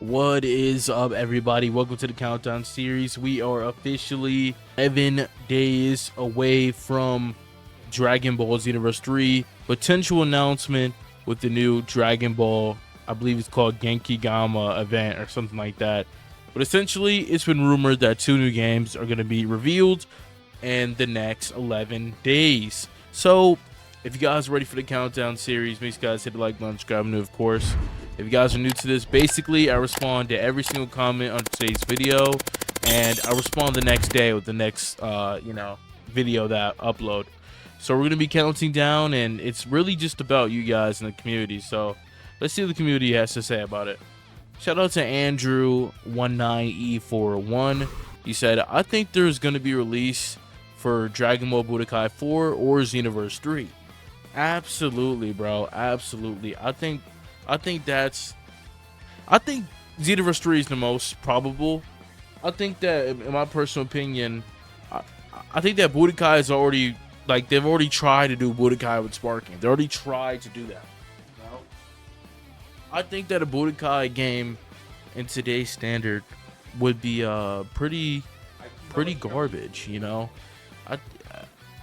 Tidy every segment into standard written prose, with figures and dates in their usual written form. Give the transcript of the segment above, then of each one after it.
What is up, everybody? Welcome to the Countdown series. We are officially 11 days away from Dragon Ball Xenoverse 3 potential announcement with the new Dragon Ball, I believe it's called Genki Gama event or something like that. But essentially, it's been rumored that two new games are going to be revealed in the next 11 days. So, if you guys are ready for the Countdown series, make sure you guys hit the like button, subscribe, and of course, if you guys are new to this, basically I respond to every single comment on today's video, and I respond the next day with the next, video that I upload. So we're gonna be counting down, and it's really just about you guys in the community. So let's see what the community has to say about it. Shout out to Andrew19E41. He said, "I think there's gonna be release for Dragon Ball Budokai 4 or Xenoverse 3." Absolutely, bro. Absolutely. I think Xenoverse 3 is the most probable. I think that, in my personal opinion, I, I think that Budokai is already, like, they've already tried to do Budokai with Sparking. They already tried to do that. You know? I think that a Budokai game in today's standard would be pretty garbage, you know? I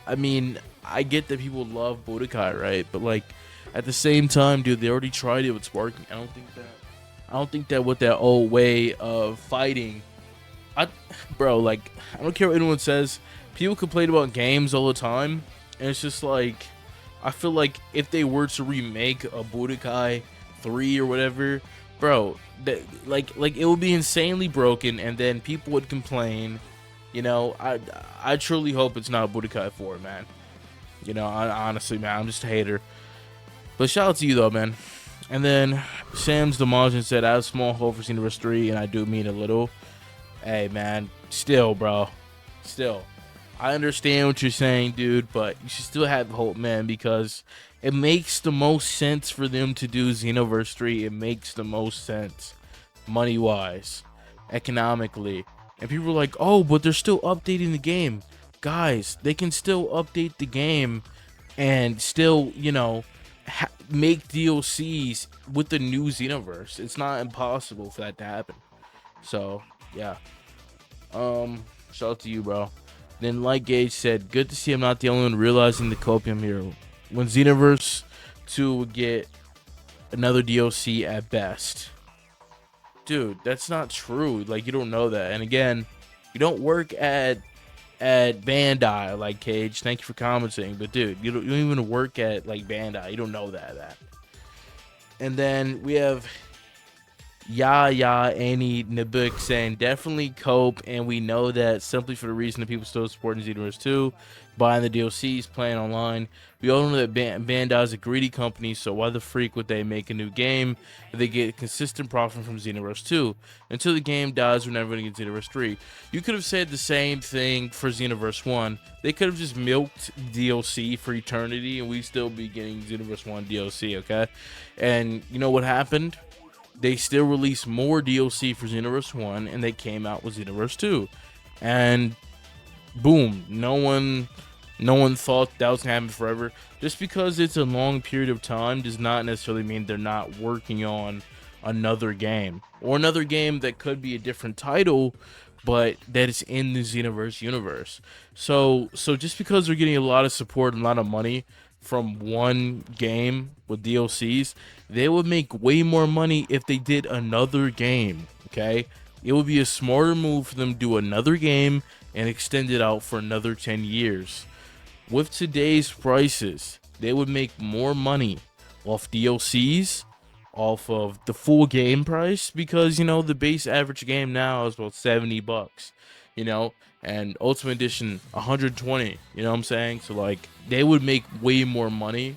I mean, I get that people love Budokai, right? But like at the same time, dude, they already tried it with Sparking. I don't think that with that old way of fighting, I bro, like, I don't care what anyone says. People complain about games all the time, and it's just like, I feel like if they were to remake a Budokai 3 or whatever, bro, that like it would be insanely broken, and then people would complain. You know, I truly hope it's not Budokai 4, man. You know, honestly, man, I'm just a hater. But shout out to you, though, man. And then Sam's Demolsion said, "I have small hope for Xenoverse 3, and I do mean a little." Hey, man, still, bro. Still. I understand what you're saying, dude, but you should still have hope, man, because it makes the most sense for them to do Xenoverse 3. It makes the most sense, money-wise, economically. And people are like, "Oh, but they're still updating the game." Guys, they can still update the game and still, make DLCs with the new Xenoverse. It's not impossible for that to happen. So, yeah. Shout out to you, bro. Then Light Gauge said, "Good to see I'm not the only one realizing the copium here. When Xenoverse 2 will get another DLC at best." Dude, that's not true. Like, you don't know that. And again, you don't work at Bandai, like Cage. Thank you for commenting, but dude, you don't even work at like Bandai. You don't know that. And then we have Annie Nabuk saying, "Definitely cope, and we know that simply for the reason that people still supporting Xenoverse 2, buying the DLCs, playing online. We all know that Bandai is a greedy company, so why the freak would they make a new game if they get consistent profit from Xenoverse 2? Until the game dies, we're never going to get Xenoverse 3. You could have said the same thing for Xenoverse 1. They could have just milked DLC for eternity, and we'd still be getting Xenoverse 1 DLC, okay? And you know what happened? They still released more DLC for Xenoverse 1, and they came out with Xenoverse 2. And boom, no one thought that was gonna happen forever. Just because it's a long period of time does not necessarily mean they're not working on another game. Or another game that could be a different title, but that is in the Xenoverse universe. So just because they're getting a lot of support and a lot of money from one game with DLCs, they would make way more money if they did another game, okay? It would be a smarter move for them to do another game and extend it out for another 10 years. With today's prices, they would make more money off DLCs, off of the full game price, because, the base average game now is about $70, and Ultimate Edition 120, you know what I'm saying? So, like, they would make way more money,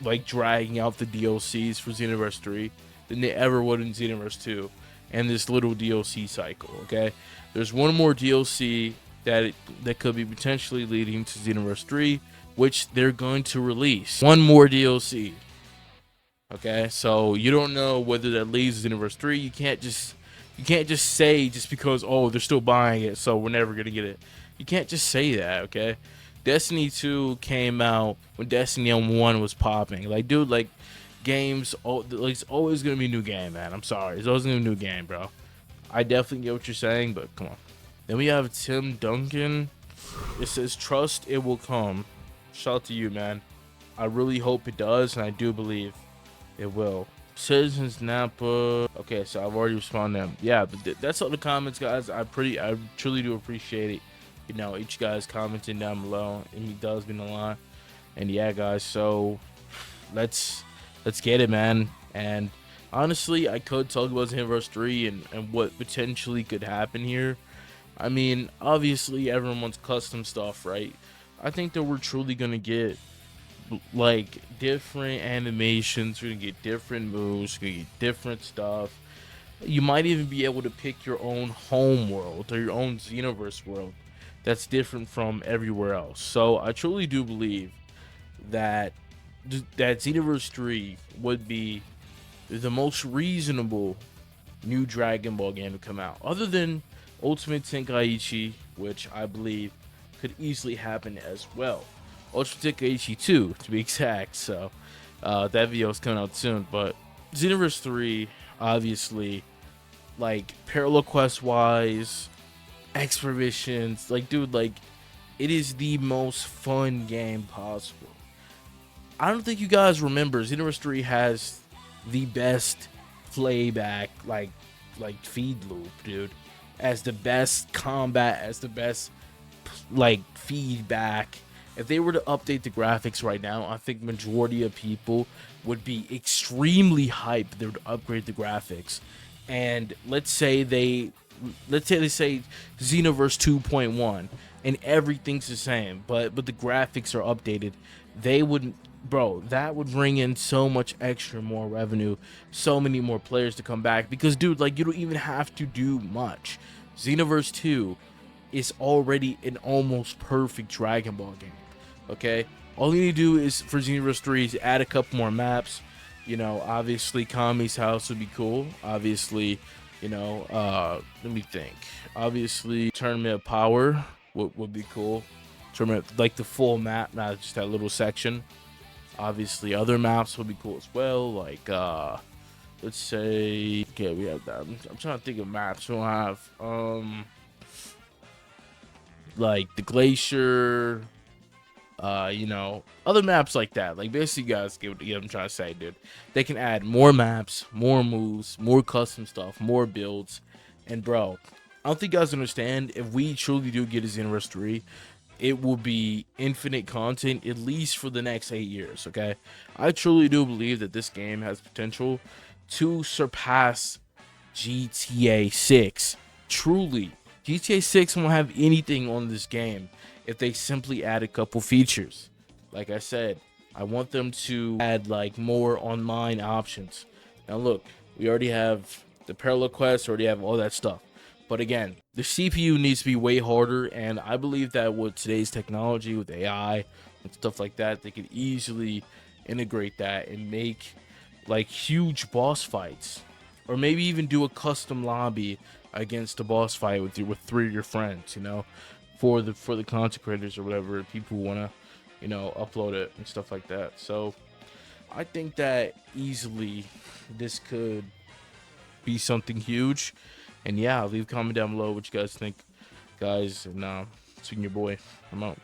like, dragging out the DLCs for Xenoverse 3 than they ever would in Xenoverse 2 and this little DLC cycle, okay? There's one more DLC that could be potentially leading to Xenoverse 3, which they're going to release. One more DLC. Okay, so you don't know whether that leads to Xenoverse 3. You can't just say just because, oh, they're still buying it, so we're never gonna get it. You can't just say that, okay? Destiny 2 came out when Destiny 1 was popping. Like, dude, like, games, it's always gonna be a new game, man. I'm sorry, it's always gonna be a new game, bro. I definitely get what you're saying, but come on. Then we have Tim Duncan. It says trust it will come. Shout out to you, man. I really hope it does, and I do believe it will. Citizens Napa. Okay, so I've already responded to them. Yeah, but that's all the comments, guys. I truly do appreciate it. You know, each guy's commenting down below, and he does mean a lot. And yeah, guys, so let's get it, man. And honestly, I could talk about Xenoverse 3 and what potentially could happen here. I mean, obviously, everyone wants custom stuff, right? I think that we're truly gonna get like different animations. We're gonna get different moves. We're gonna get different stuff. You might even be able to pick your own home world or your own Xenoverse world that's different from everywhere else. So I truly do believe that Xenoverse 3 would be the most reasonable new Dragon Ball game to come out, other than Ultimate Tenkaichi, which I believe could easily happen as well. Ultimate Tenkaichi 2, to be exact. So that video is coming out soon. But Xenoverse 3, obviously, like parallel quest wise, expeditions, like dude, like it is the most fun game possible. I don't think you guys remember Xenoverse 3 has the best playback, like feed loop, dude. As the best combat, as the best like feedback. If they were to update the graphics right now, I think majority of people would be extremely hyped. They would upgrade the graphics, and let's say they say Xenoverse 2.1 and everything's the same, but the graphics are updated. They would, bro, that would bring in so much extra more revenue, so many more players to come back, because dude, like you don't even have to do much. Xenoverse 2 is already an almost perfect Dragon Ball game. Okay, all you need to do is for Xenoverse 3 is add a couple more maps. You know, obviously Kami's house would be cool. Obviously, you know, let me think. Obviously, Tournament of Power would be cool. Tournament, like the full map, not just that little section. Obviously, other maps would be cool as well. Like, let's say, okay, we have that. I'm trying to think of maps we'll have. Like the Glacier. You know, other maps like that. Like basically, you guys get what I'm trying to say, dude. They can add more maps, more moves, more custom stuff, more builds. And bro, I don't think you guys understand, if we truly do get a Xenoverse 3, it will be infinite content, at least for the next 8 years, okay? I truly do believe that this game has potential to surpass GTA 6. Truly. GTA 6 won't have anything on this game if they simply add a couple features. Like I said, I want them to add like more online options. Now look, we already have the parallel quest, already have all that stuff. But again, the CPU needs to be way harder, and I believe that with today's technology, with AI and stuff like that, they could easily integrate that and make like huge boss fights, or maybe even do a custom lobby against a boss fight with 3 of your friends, you know, for the content creators or whatever, people who want to, you know, upload it and stuff like that. So I think that easily this could be something huge. And yeah, leave a comment down below what you guys think, guys. And speaking your boy, I'm out.